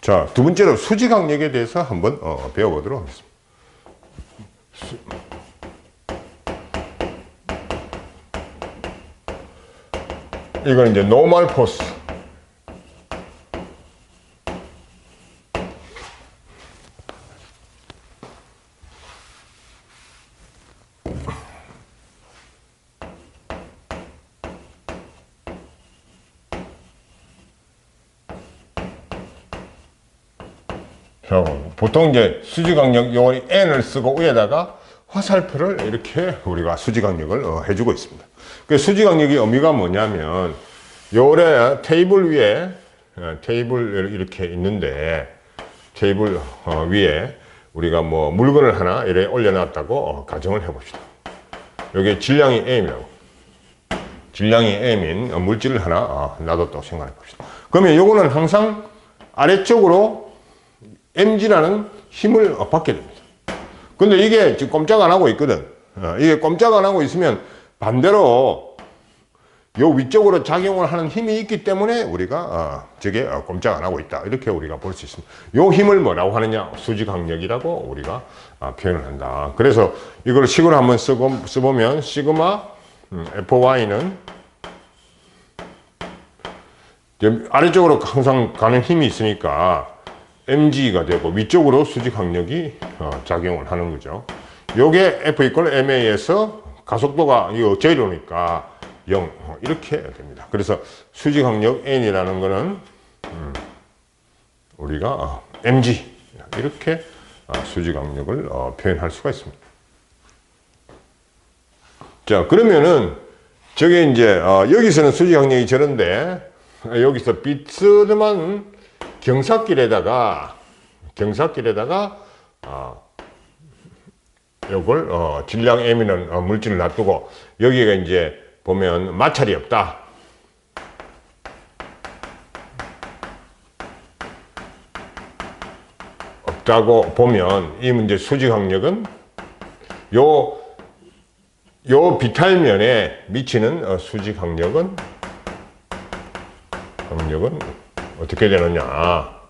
자, 두 번째로 수지 강력에 대해서 한번 배워보도록 하겠습니다. 이건 이제 노멀 포스. 보통 이제 수지 강력 요원이 N을 쓰고 위에다가 화살표를 이렇게 우리가 수지 강력을 해주고 있습니다. 그 수지 강력의 의미가 뭐냐면 요래 테이블 위에 테이블 이렇게 있는데 테이블 위에 우리가 뭐 물건을 하나 이렇게 올려놨다고 가정을 해봅시다. 여기 질량이 M이라고. 질량이 M인 물질을 하나 놔뒀다고 생각해 봅시다. 그러면 요거는 항상 아래쪽으로 mg라는 힘을 받게 됩니다. 근데 이게 지금 꼼짝 안 하고 있거든. 이게 꼼짝 안 하고 있으면 반대로 요 위쪽으로 작용을 하는 힘이 있기 때문에 우리가 저게 꼼짝 안 하고 있다. 이렇게 우리가 볼 수 있습니다. 요 힘을 뭐라고 하느냐? 수지 강력이라고 우리가 표현을 한다. 그래서 이걸 식으로 한번 써보면 시그마 FY는 아래쪽으로 항상 가는 힘이 있으니까 mg가 되고 위쪽으로 수지 강력이 작용을 하는 거죠. 요게 F 이퀄 ma에서 가속도가 이거 제로니까 0 이렇게 됩니다. 그래서 수지 강력 n이라는 거는 우리가 mg 이렇게 수지 강력을 표현할 수가 있습니다. 자, 그러면은 저게 이제 여기서는 수지 강력이 저런데 여기서 비스듬한 경사길에다가 요걸 질량 M이라는 물질을 놔두고 여기가 이제 보면 마찰이 없다. 없다고 보면 이 문제 수지 강력은 요 비탈면에 미치는 수지 강력은 어떻게 되느냐?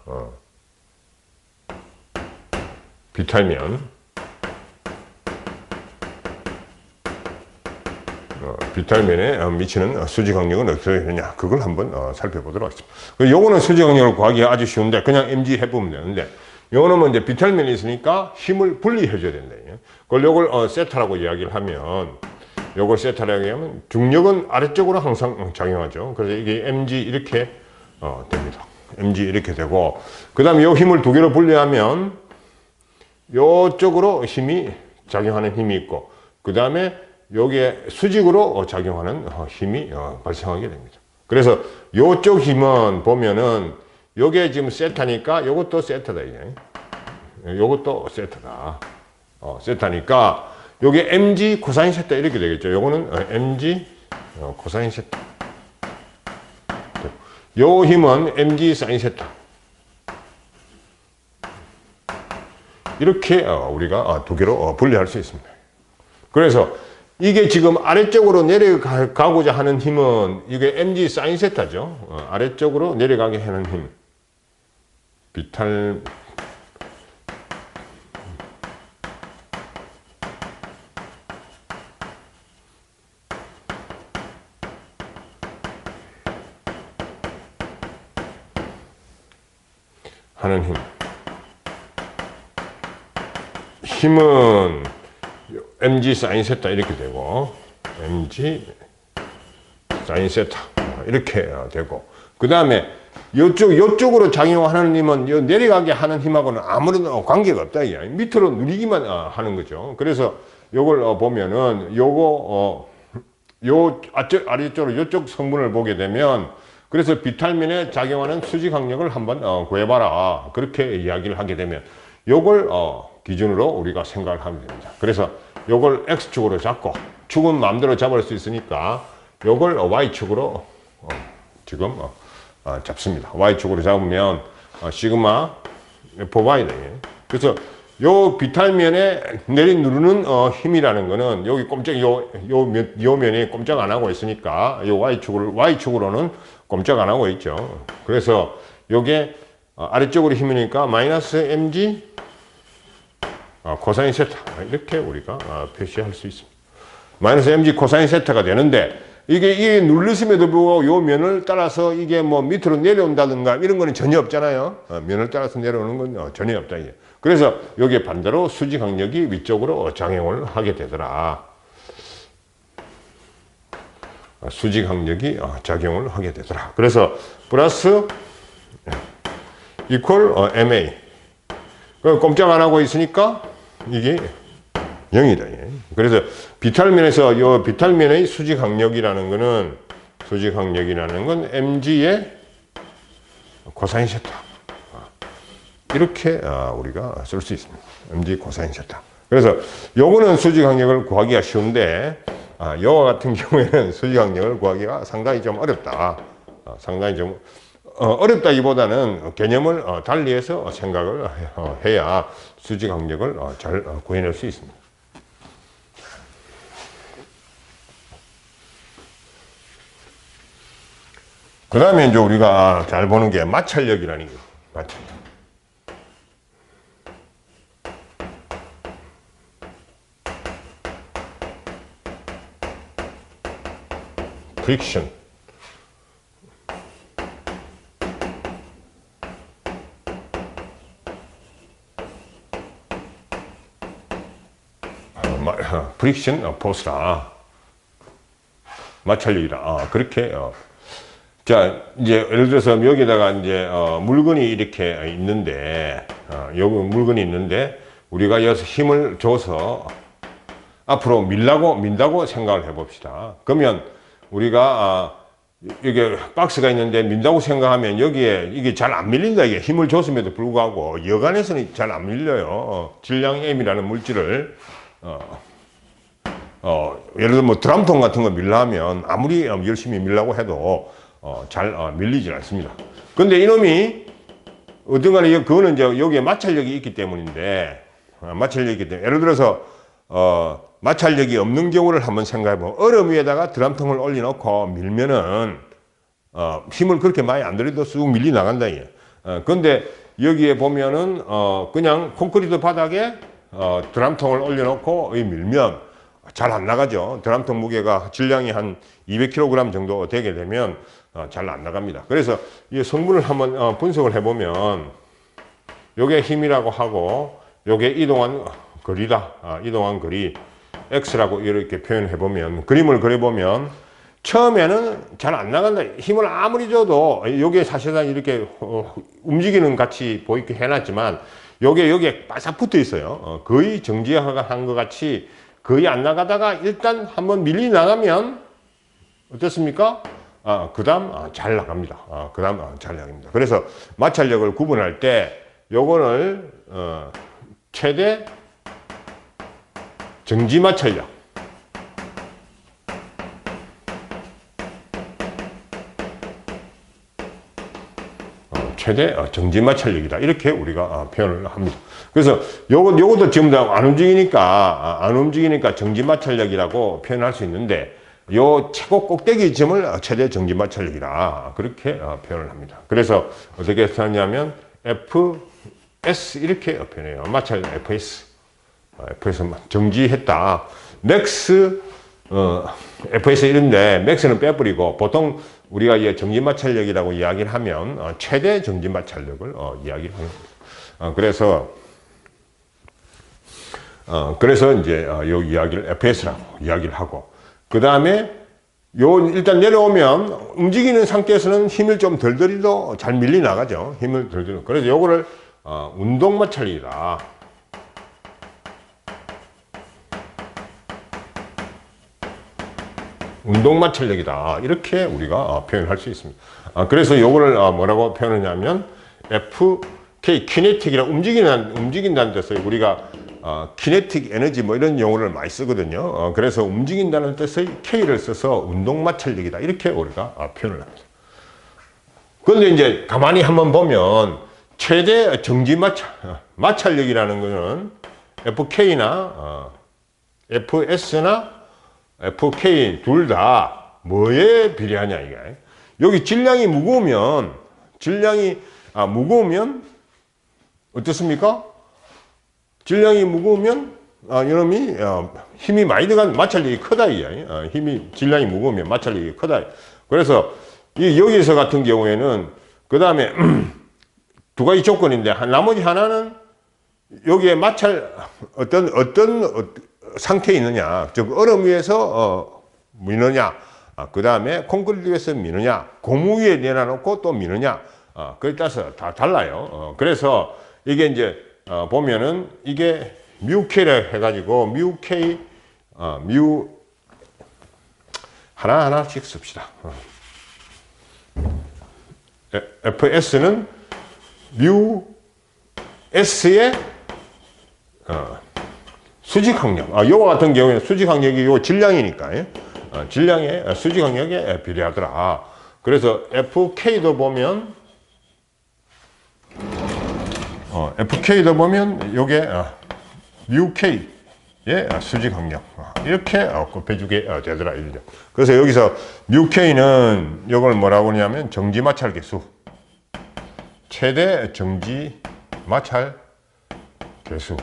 비탈면에 미치는 수지 강력은 어떻게 되느냐? 그걸 한번 살펴보도록 하겠습니다. 요거는 수지 강력을 구하기 아주 쉬운데 그냥 mg 해보면 되는데 요거는 뭐 이제 비탈면이 있으니까 힘을 분리해줘야 된다. 그걸 요걸 세타라고 이야기를 하면 요걸 세타라고 하면 중력은 아래쪽으로 항상 작용하죠. 그래서 이게 mg 이렇게 됩니다. mg 이렇게 되고 그 다음에 요 힘을 두 개로 분리하면 요쪽으로 힘이 작용하는 힘이 있고 그 다음에 여기에 수직으로 작용하는 힘이 발생하게 됩니다. 그래서 요쪽 힘은 보면은 요게 지금 세타니까 요것도 세타다. 요것도 세타다. 세타니까 요게 mg 코사인 세타 이렇게 되겠죠. 요거는 mg 코사인 세타. 요 힘은 mg 사인 세타. 이렇게 우리가 두 개로 분리할 수 있습니다. 그래서 이게 지금 아래쪽으로 내려가고자 하는 힘은 이게 mg 사인 세타죠. 아래쪽으로 내려가게 하는 힘. 비탈 하는 힘은 mg 사인 세타 이렇게 되고 mg 사인 세타 이렇게 되고 그 다음에 요쪽으로 작용하는 힘은 요 내려가게 하는 힘하고는 아무런 관계가 없다. 밑으로 누리기만 하는 거죠. 그래서 요걸 보면은 요거 요 아래쪽으로 요쪽 성분을 보게 되면 그래서 비탈면에 작용하는 수지 강력을 한번 구해봐라. 그렇게 이야기를 하게 되면 요걸 기준으로 우리가 생각을 하면 됩니다. 그래서 요걸 X축으로 잡고 축은 마음대로 잡을 수 있으니까 요걸 Y축으로 지금 잡습니다. Y축으로 잡으면 시그마 FY다. 그래서 요 비탈면에 내리누르는 힘이라는 거는 여기 요 면이 꼼짝 안 하고 있으니까 요 Y축으로는 꼼짝 안 하고 있죠. 그래서 요게 아래쪽으로 힘이니까 마이너스 mg 코사인 세타 이렇게 우리가 표시할 수 있습니다. 마이너스 mg 코사인 세타가 되는데 이게 눌렀음에도 불구하고 요 면을 따라서 이게 뭐 밑으로 내려온다든가 이런 거는 전혀 없잖아요. 면을 따라서 내려오는 건 전혀 없다 이게. 그래서 여기에 반대로 수지 강력이 위쪽으로 작용을 하게 되더라. 수지 강력이 작용을 하게 되더라. 그래서 플러스 이퀄 MA. 꼼짝 안 하고 있으니까 이게 0이다. 그래서 비탈면에서 이 비탈면의 수지 강력이라는 거는 mg의 코사인 세타. 이렇게 우리가 쓸 수 있습니다. mg 코사인 세타. 그래서 요거는 수지 강력을 구하기가 쉬운데 요와 같은 경우에는 수지 강력을 구하기가 상당히 좀 어렵다. 상당히 좀 어렵다기보다는 개념을 달리해서 생각을 해야 수지 강력을 잘 구해낼 수 있습니다. 그 다음에 이제 우리가 잘 보는 게 마찰력이라는 게 마찰력. 프릭션. 프릭션 포스라. 마찰력이다. 그렇게 자, 이제 예를 들어서 여기다가 이제 물건이 이렇게 있는데 여기 물건이 있는데 우리가 여기서 힘을 줘서 앞으로 민다고 생각을 해 봅시다. 그러면 우리가 이게 박스가 있는데 민다고 생각하면 여기에 이게 잘 안 밀린다. 이게 힘을 줬음에도 불구하고 여간에서는 잘 안 밀려요. 질량 M이라는 물질을 예를 들어 뭐 드럼통 같은 거 밀려면 아무리 열심히 밀라고 해도 잘 밀리질 않습니다. 근데 이놈이 어딘가에 그거는 이제 여기에 마찰력이 있기 때문인데 예를 들어서 마찰력이 없는 경우를 한번 생각해 보면 얼음 위에다가 드럼통을 올려놓고 밀면은 힘을 그렇게 많이 안 들여도 쑥 밀리 나간다 이게. 근데 여기에 보면은 그냥 콘크리트 바닥에 드럼통을 올려놓고 밀면 잘 안 나가죠. 드럼통 무게가 질량이 한 200kg 정도 되게 되면 잘 안 나갑니다. 그래서 이 성분을 한번 분석을 해보면 요게 힘이라고 하고 요게 이동한 거리다. 이동한 거리 X라고 이렇게 표현해 보면 그림을 그려보면 처음에는 잘 안 나간다. 힘을 아무리 줘도 요게 사실상 이렇게 움직이는 같이 보이게 해놨지만 요게 여기에 바싹 붙어 있어요. 거의 정지한 것 같이 거의 안 나가다가 일단 한번 밀리 나가면 어떻습니까? 그 다음 잘 나갑니다. 그 다음 잘 나갑니다. 그래서 마찰력을 구분할 때 요거를 최대 정지 마찰력, 최대 정지 마찰력이다. 이렇게 우리가 표현을 합니다. 그래서 요것도 전부 다 안 움직이니까 정지 마찰력이라고 표현할 수 있는데 요 최고 꼭대기 점을 최대 정지 마찰력이다. 그렇게 표현을 합니다. 그래서 어떻게 하냐면 FS 이렇게 표현해요. 마찰력 FS. FS 정지했다. 맥스 FS 이런데 맥스는 빼버리고 보통 우리가 이 정지 마찰력이라고 이야기를 하면 최대 정지 마찰력을 이야기를 하는 겁니다. 그래서 이제 요 이야기를 FS라고 이야기를 하고 그 다음에 일단 내려오면 움직이는 상태에서는 힘을 좀 덜 들여도 잘 밀리 나가죠. 힘을 덜 들여. 그래서 요거를 운동 마찰력이다. 운동 마찰력이다. 이렇게 우리가 표현할 수 있습니다. 그래서 요거를 뭐라고 표현하냐면 FK 키네틱이라 움직인다는 뜻을 우리가 키네틱 에너지 뭐 이런 용어를 많이 쓰거든요. 그래서 움직인다는 뜻의 K를 써서 운동 마찰력이다. 이렇게 우리가 표현을 합니다. 그런데 이제 가만히 한번 보면 최대 정지 마찰력이라는 것은 FK나 FS나 FK 둘 다 뭐에 비례하냐 이게. 여기 질량이 무거우면 질량이 무거우면 어떻습니까? 질량이 무거우면 이놈이 힘이 많이 들어간 마찰력이 크다 이야. 질량이 무거우면 마찰력이 크다. 그래서 여기서 같은 경우에는 그 다음에 두 가지 조건인데 나머지 하나는 여기에 마찰 어떤 상태에 있느냐, 즉 얼음 위에서 미느냐, 그 다음에 콘크리트 위에서 미느냐, 고무 위에 내려놓고 또 미느냐, 그에 따라서 다 달라요. 그래서 이게 이제 보면은 이게 뮤K라 해가지고 뮤K 뮤 하나씩 씁시다. FS는 뮤 S의 수직 항력. 요거 같은 경우에는 수직 항력이 요 질량이니까 질량의 수직 항력에 비례하더라. 그래서 FK도 보면 요게 UK의 수직 항력 이렇게 곱해주게 되더라. 그래서 여기서 UK는 요걸 뭐라고 하냐면 정지 마찰 계수, 최대 정지 마찰 계수.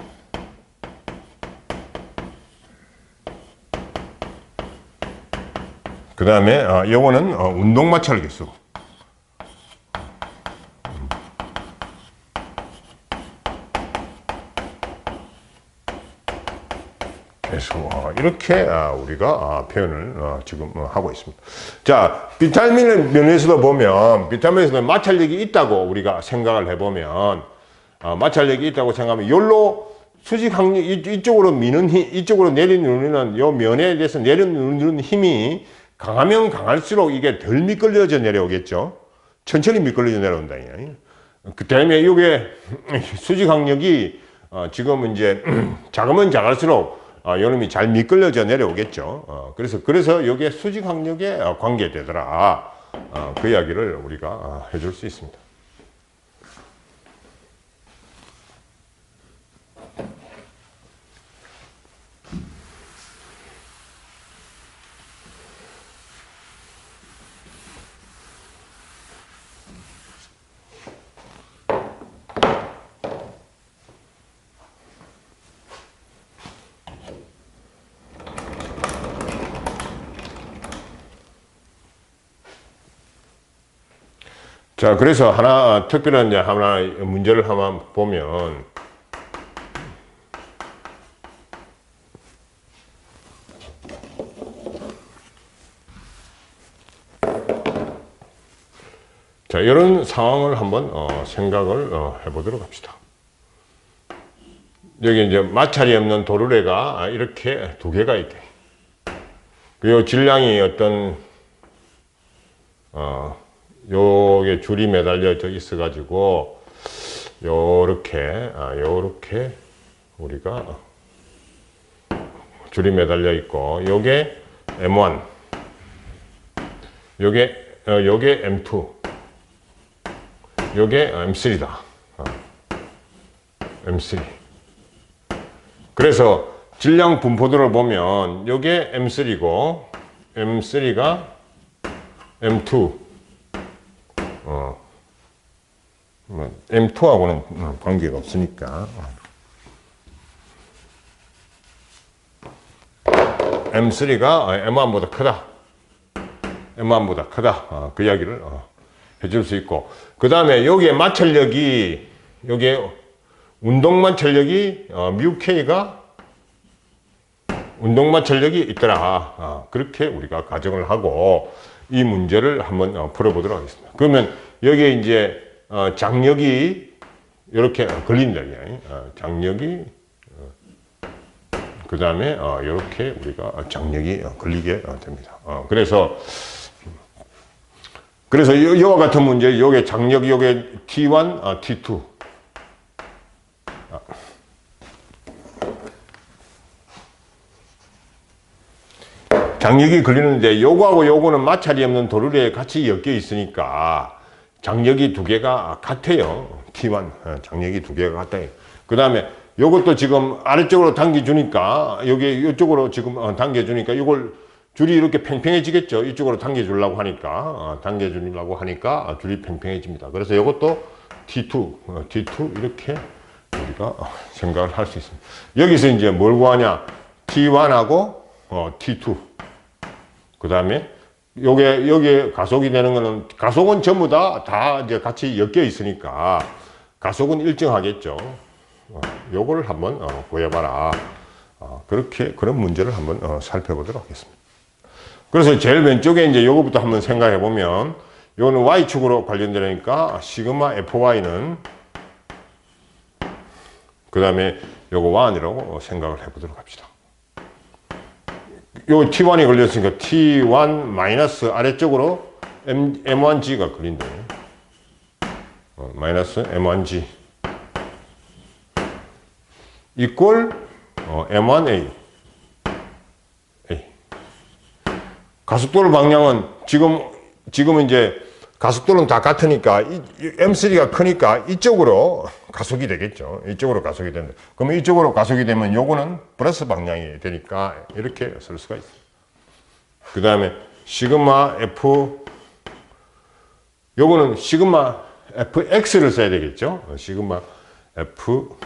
그 다음에 요거는 운동 마찰 계수. 이렇게 우리가 표현을 지금 하고 있습니다. 자, 비타민 면에서도 보면 비타민에서도 마찰력이 있다고 우리가 생각을 해보면 마찰력이 있다고 생각하면 요로 수직 항력 이쪽으로 미는 힘, 이쪽으로 내려누르는 요 면에 대해서 내려누르는 힘이 강하면 강할수록 이게 덜 미끌려져 내려오겠죠. 천천히 미끌려져 내려온다. 그 다음에 이게 수직 항력이 지금 이제 작으면 작을수록 요놈이 잘 미끌려져 내려오겠죠. 그래서 이게 수직 항력에 관계되더라. 그 이야기를 우리가 해줄 수 있습니다. 자, 그래서 특별한 하나 문제를 한번 보면, 자, 이런 상황을 한번 생각을 해보도록 합시다. 여기 이제 마찰이 없는 도르래가 이렇게 두 개가 있대. 그리고 질량이 요게 줄이 매달려 있어가지고, 요렇게 우리가 줄이 매달려 있고, 요게 M1, 요게 M2, 요게 M3다. M3. 그래서 질량 분포도를 보면, 요게 M3고, M3가 M2, M2하고는 관계가 없으니까 M3가 M1보다 크다. M1보다 크다. 그 이야기를 해줄 수 있고, 그 다음에 여기에 마찰력이, 여기에 운동 마찰력이 뮤K가 운동 마찰력이 있더라. 그렇게 우리가 가정을 하고 이 문제를 한번 풀어보도록 하겠습니다. 그러면 여기에 이제 장력이 이렇게 걸린다. 장력이 그 다음에 이렇게 우리가 장력이 걸리게 됩니다. 그래서 이와 같은 문제, 요게 장력, 요게 T1, T2. 장력이 걸리는데 요거하고 요거는 마찰이 없는 도르래에 같이 엮여 있으니까 장력이 두 개가 같아요. T1 장력이 두 개가 같아요. 그 다음에 요것도 지금 아래쪽으로 당겨주니까 여기 이쪽으로 지금 당겨주니까 이걸 줄이 이렇게 팽팽해지겠죠. 이쪽으로 당겨주려고 하니까 줄이 팽팽해집니다. 그래서 이것도 T2, T2 이렇게 우리가 생각을 할 수 있습니다. 여기서 이제 뭘 구하냐? T1하고 T2. 그 다음에 여기에 가속이 되는 거는, 가속은 전부 다 이제 같이 엮여 있으니까 가속은 일정하겠죠. 요거를 한번 구해봐라. 그런 문제를 한번 살펴보도록 하겠습니다. 그래서 제일 왼쪽에 이제 요거부터 한번 생각해 보면, 요거는 Y축으로 관련되니까 시그마 FY는, 그 다음에 요거 1이라고 생각을 해 보도록 합시다. 요 T1이 걸렸으니까 T1 마이너스 아래쪽으로 M1G가 걸린다. 마이너스 M1G 이꼴 M1A. 가속도를 방향은 지금은 이제 가속도는 다 같으니까 M3가 크니까 이쪽으로 가속이 되겠죠. 이쪽으로 가속이 된다. 그러면 이쪽으로 가속이 되면 요거는 플러스 방향이 되니까 이렇게 쓸 수가 있습니다. 그 다음에 시그마 F, 요거는 시그마 FX를 써야 되겠죠. 시그마 F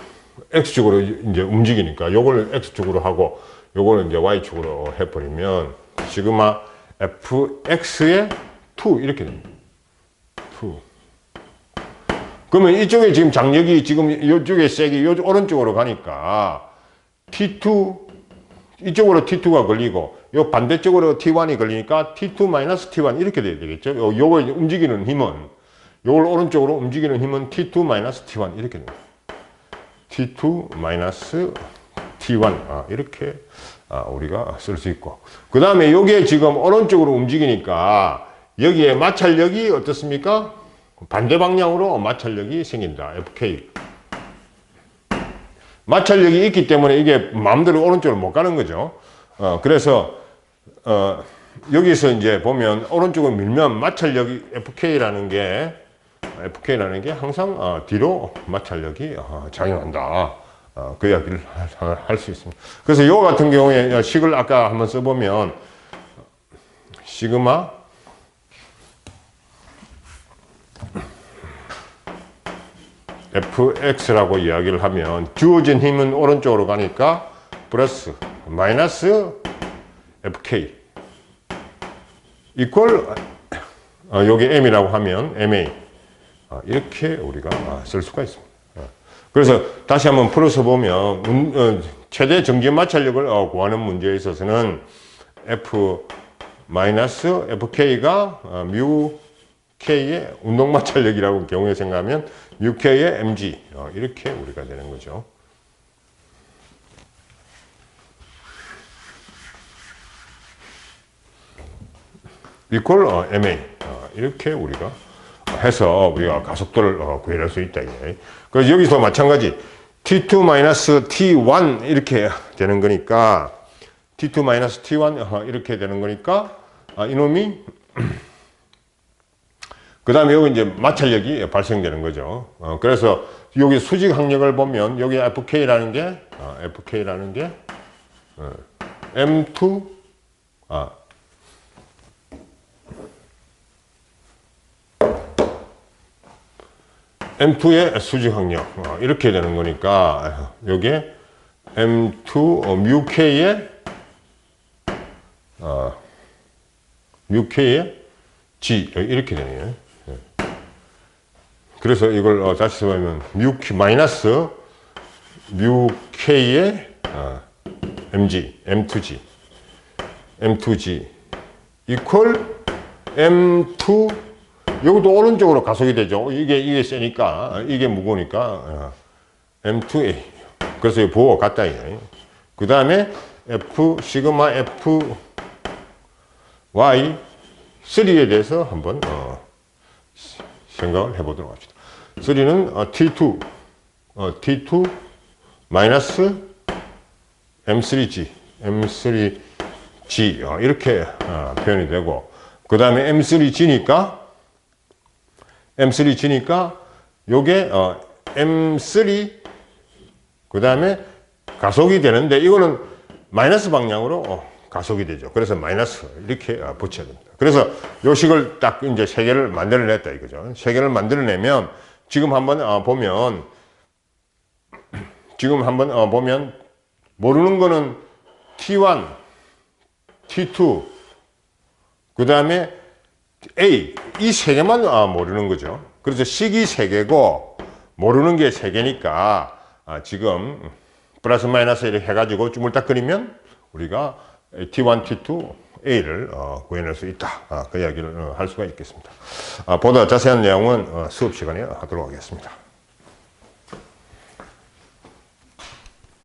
X축으로 이제 움직이니까 요걸 X축으로 하고 요거는 이제 Y축으로 해버리면 시그마 FX의 2 이렇게 됩니다. 2. 그러면 이쪽에 지금 장력이 지금 이쪽에 세게 요 오른쪽으로 가니까 T2 이쪽으로 T2가 걸리고 요 반대쪽으로 T1이 걸리니까 T2 마이너스 T1 이렇게 돼야 되겠죠. 요걸 움직이는 힘은, 요걸 오른쪽으로 움직이는 힘은 T2 마이너스 T1 이렇게 됩니다. T2 마이너스 T1 이렇게 우리가 쓸 수 있고, 그 다음에 요게 지금 오른쪽으로 움직이니까 여기에 마찰력이 어떻습니까? 반대 방향으로 마찰력이 생긴다. FK. 마찰력이 있기 때문에 이게 마음대로 오른쪽으로 못 가는 거죠. 그래서 여기서 이제 보면 오른쪽으로 밀면 마찰력이 FK라는 게 항상 뒤로 마찰력이 작용한다. 그 이야기를 할 수 있습니다. 그래서 요 같은 경우에 식을 아까 한번 써보면 시그마 fx라고 이야기를 하면 주어진 힘은 오른쪽으로 가니까 플러스 마이너스 fk 이퀄 요게 m이라고 하면 ma 이렇게 우리가 쓸 수가 있습니다. 그래서 다시 한번 풀어서 보면 최대 정지 마찰력을 구하는 문제에 있어서는 f 마이너스 fk가 뮤 k의 운동 마찰력이라고 경우에 생각하면 뮤 k의 mg 이렇게 우리가 되는 거죠. 이퀄 ma 이렇게 우리가 해서 우리가 가속도를 구할 수 있다. 그래서 여기서 마찬가지 T2-T1 이렇게 되는 거니까 T2-T1 이렇게 되는 거니까 이놈이 그 다음에 여기 이제 마찰력이 발생되는 거죠. 그래서 여기 수직 항력을 보면 여기 FK라는 게 M2 M2의 수직 항력 이렇게 되는 거니까 여기에 M2 뮤 K의 G 이렇게 되네요. 그래서 이걸 다시 써보면 마이너스 뮤 K의 MG, M2G 이퀄 M2 여기도 오른쪽으로 가속이 되죠. 이게 세니까, 이게 무거우니까, M2A. 그래서 이 부호가 같다. 그 다음에 시그마 FY 3에 대해서 한번, 생각을 해보도록 합시다. 3는 T2 마이너스 M3G 이렇게 표현이 되고, 그 다음에 M3G니까 요게 M3 그 다음에 가속이 되는데 이거는 마이너스 방향으로 가속이 되죠. 그래서 마이너스 이렇게 붙여야 됩니다. 그래서 요 식을 딱 이제 세 개를 만들어냈다 이거죠. 세 개를 만들어내면 지금 한번 보면 모르는 거는 T1, T2, 그 다음에 A, 이 세 개만 모르는 거죠. 그래서 식이 세 개고 모르는 게 세 개니까 지금 플러스 마이너스 이렇게 해가지고 쭈물딱거리면 우리가 T1, T2, A를 구해낼 수 있다. 그 이야기를 할 수가 있겠습니다. 보다 자세한 내용은 수업 시간에 하도록 하겠습니다.